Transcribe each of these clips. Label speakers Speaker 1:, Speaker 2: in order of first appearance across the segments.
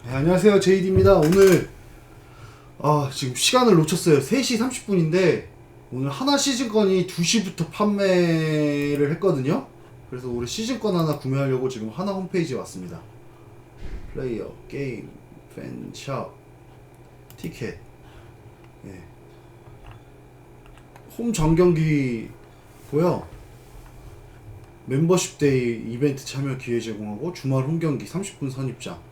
Speaker 1: 네, 안녕하세요, 제이디입니다. 오늘 지금 시간을 놓쳤어요. 3시 30분인데 오늘 하나 시즌권이 2시부터 판매를 했거든요. 그래서 올해 시즌권 하나 구매하려고 지금 하나 홈페이지에 왔습니다. 플레이어, 게임, 팬샵, 티켓. 예. 홈 정경기고요. 멤버십 데이 이벤트 참여 기회 제공하고 주말 홈경기 30분 선입장.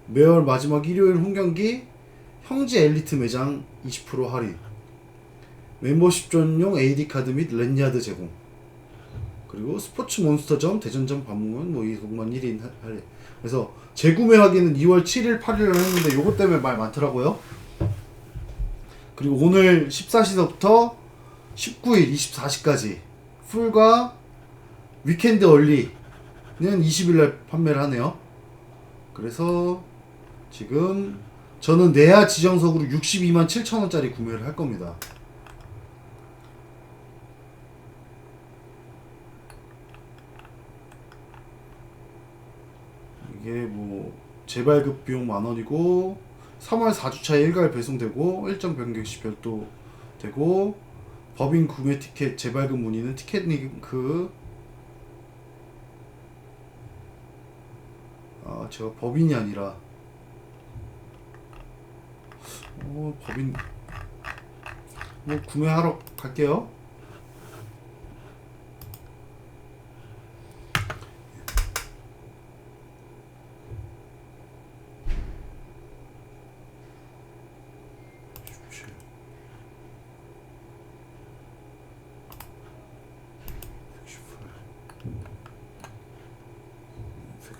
Speaker 1: 매월 마지막 일요일 홈경기 형제 엘리트 매장 20% 할인, 멤버십 전용 AD 카드 및 랜야드 제공, 그리고 스포츠 몬스터점 대전점 방문 뭐 이것만 1인 할인. 그래서 재구매하기는 2월 7일 8일을 했는데 요것 때문에 말 많더라고요. 그리고 오늘 14시서부터 19일 24시까지 풀과 위켄드 얼리는 20일날 판매를 하네요. 그래서 지금 저는 내야 지정석으로 62만 7천원짜리 구매를 할 겁니다. 이게 뭐 재발급 비용 만원이고 3월 4주차에 일괄 배송되고 일정 변경 시 별도 되고, 법인 구매 티켓 재발급 문의는 티켓 링크. 제가 법인이 아니라 법인 뭐 구매하러 갈게요.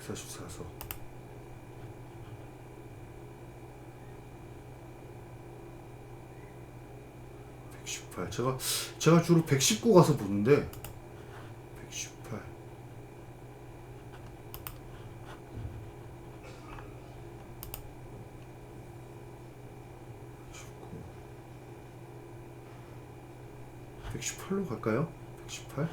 Speaker 1: (144서) (118) 제가 주로 119 가서 보는데 118 118로 갈까요? 118?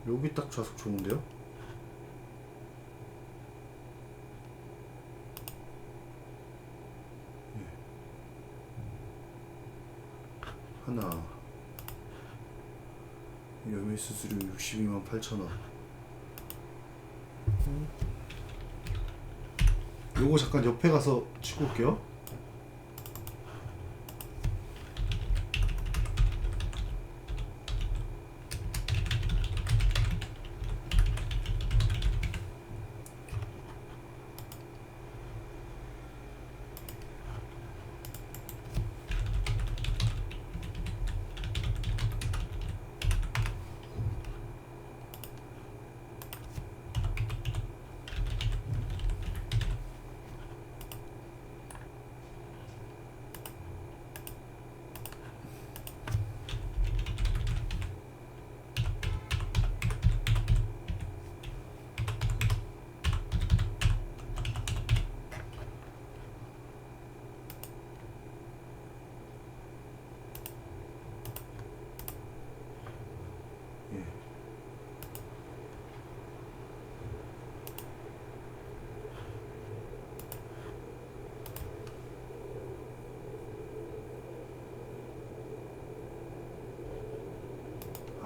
Speaker 1: 여기 딱 좌석 좋은데요? 하나, 여매 수수료 62만 8천원. 요거 잠깐 옆에 가서 치고 올게요.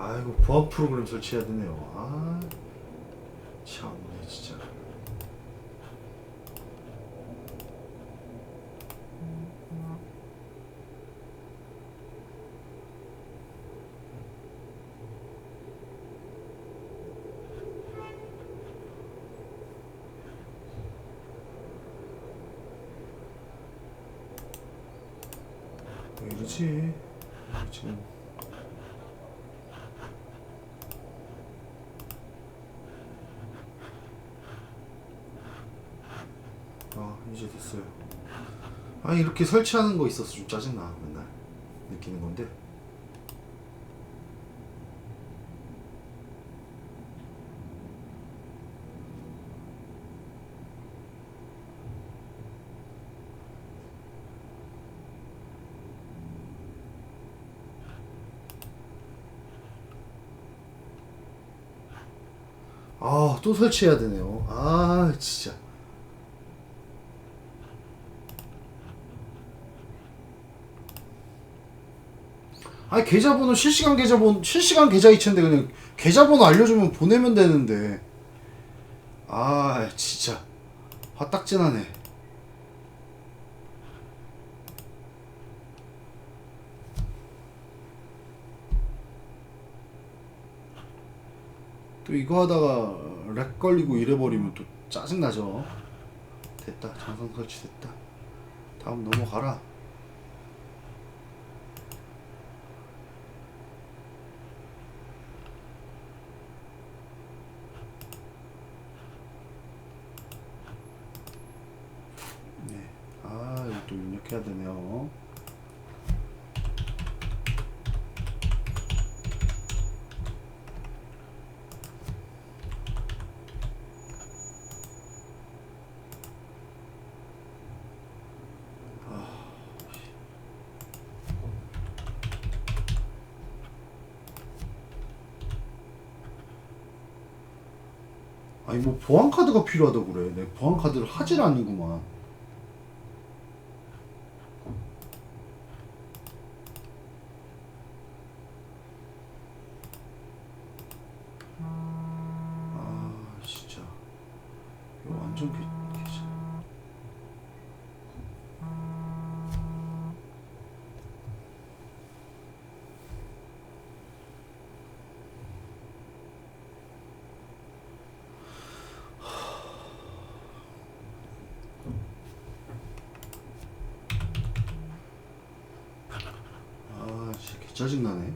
Speaker 1: 아이고, 보안 프로그램 설치해야 되네요. 참네 진짜. 왜 이러지? 지금 이제 됐어요. 이렇게 설치하는 거 있어서 좀 짜증나. 맨날 느끼는 건데. 아, 또 설치해야 되네요. 아, 진짜. 아니, 계좌번호 실시간 계좌번호 실시간 계좌 이체인데 그냥 계좌번호 알려주면 보내면 되는데. 아, 진짜 화딱지나네. 또 이거 하다가 렉 걸리고 이래버리면 또 짜증나죠. 됐다. 장성 설치 됐다. 다음 넘어가라. 네. 아, 이거 또 입력해야 되네요. 아니 뭐 보안 카드가 필요하다고 그래. 내 보안 카드를 하질 않는구만. 아 진짜 이거 완전 괜찮아. 아 진짜 개 짜증나네.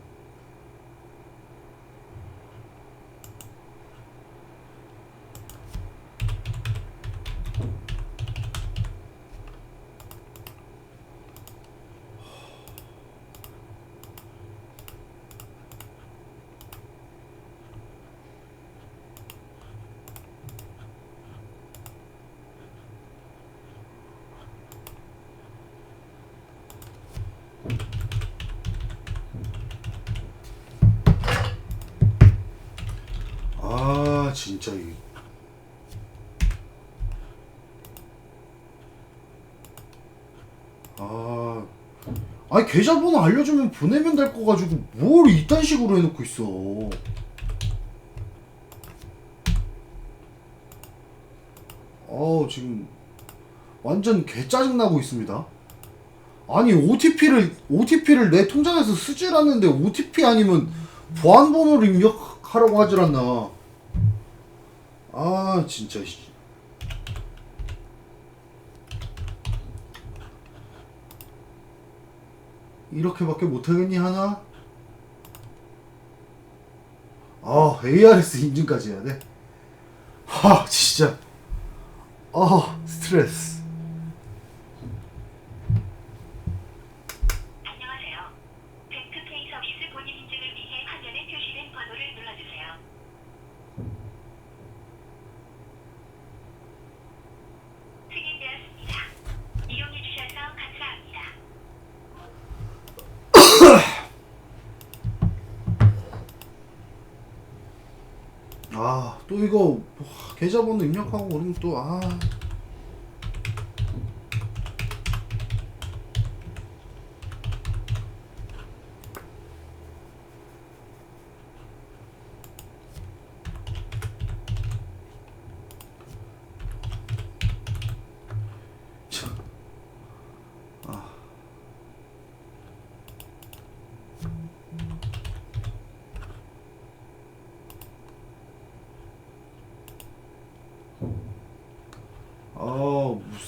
Speaker 1: 아 진짜 이. 아 아니 계좌번호 알려주면 보내면 될 거 가지고 뭘 이딴 식으로 해놓고 있어. 지금 완전 개 짜증나고 있습니다. 아니 OTP를 내 통장에서 쓰질 않는데 OTP 아니면 보안번호를 입력하라고 하질 않나. 아 진짜 이렇게밖에 못하겠니 하나? 아 ARS 인증까지 해야 돼? 하 진짜 스트레스.
Speaker 2: 안녕하세요. 뱅크페이 서비스 본인 인증을 위해 화면에 표시된 번호를 눌러주세요. 승인되었습니다. 이용해주셔서 감사합니다.
Speaker 1: 또 이거 계좌번호 입력하고 그러면 또 참.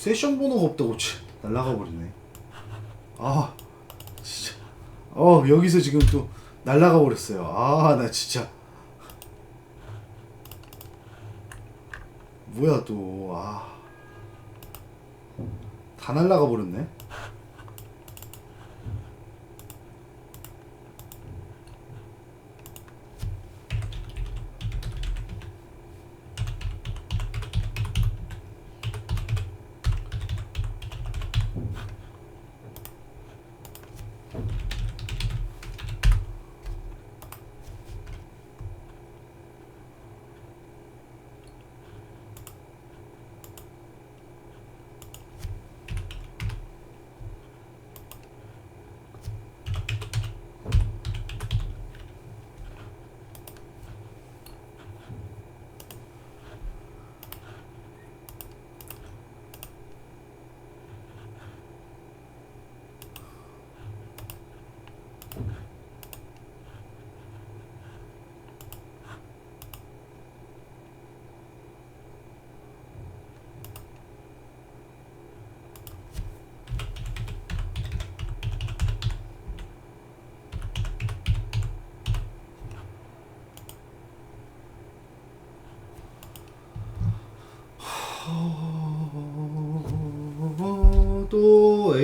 Speaker 1: 세션 번호가 없다고 날라가 버리네. 진짜. 여기서 지금 또 날라가 버렸어요. 나 진짜. 뭐야 또. 다 날라가 버렸네.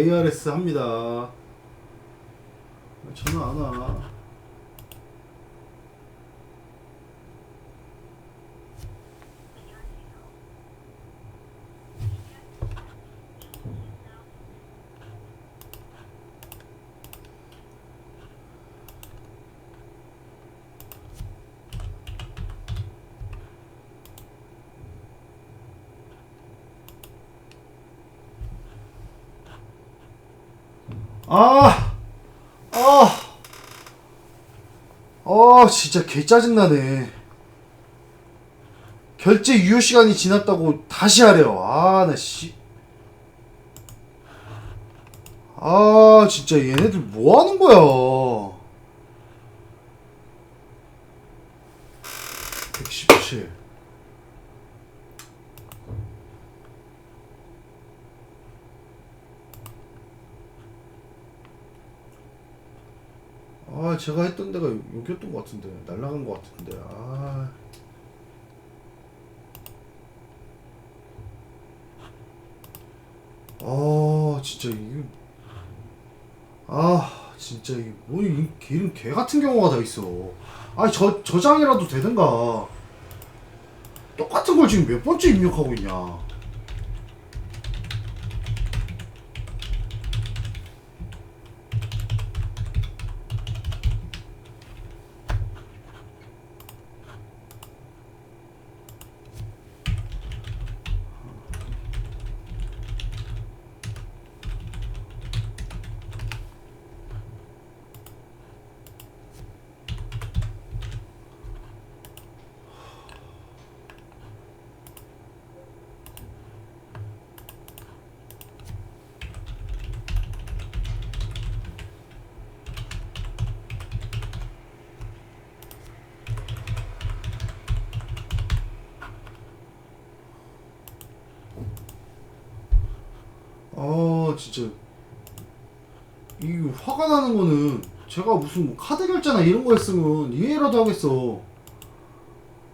Speaker 1: ARS 합니다. 전화 안 와. 아! 아! 진짜 개 짜증나네. 결제 유효 시간이 지났다고 다시 하래요. 나 씨. 진짜 얘네들 뭐 하는 거야. 117. 제가 했던 데가 여기였던 것 같은데. 날라간 것 같은데. 진짜 이거. 진짜 이게 뭐 이런 개 같은 경우가 다 있어. 저장이라도 되든가. 똑같은 걸 지금 몇 번째 입력하고 있냐. 진짜 이 화가 나는 거는 제가 무슨 뭐 카드 결제나 이런 거 했으면 이해라도 하겠어.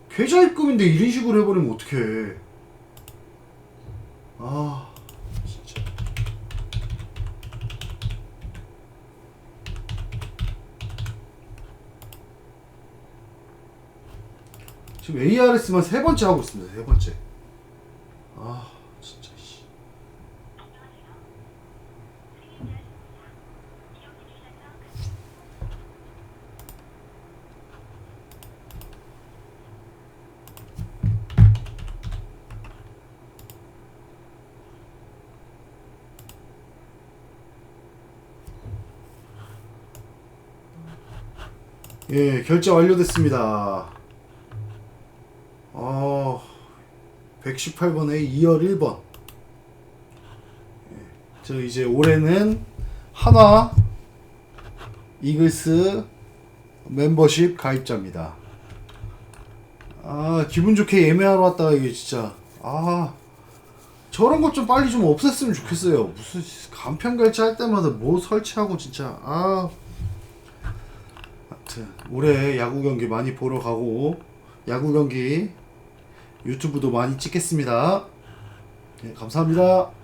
Speaker 1: 계좌 입금인데 이런 식으로 해버리면 어떡해. 진짜. 지금 ARS만 세 번째 하고 있습니다. 세 번째. 진짜 씨. 예, 결제 완료됐습니다. 118번에 2열 1번. 저 이제 올해는 한화 이글스 멤버십 가입자입니다. 기분 좋게 예매하러 왔다가 이게 진짜 저런 것 좀 빨리 좀 없앴으면 좋겠어요. 무슨 간편 결제할 때마다 뭐 설치하고 진짜. 하여튼 올해 야구 경기 많이 보러 가고 야구 경기 유튜브도 많이 찍겠습니다. 네, 감사합니다.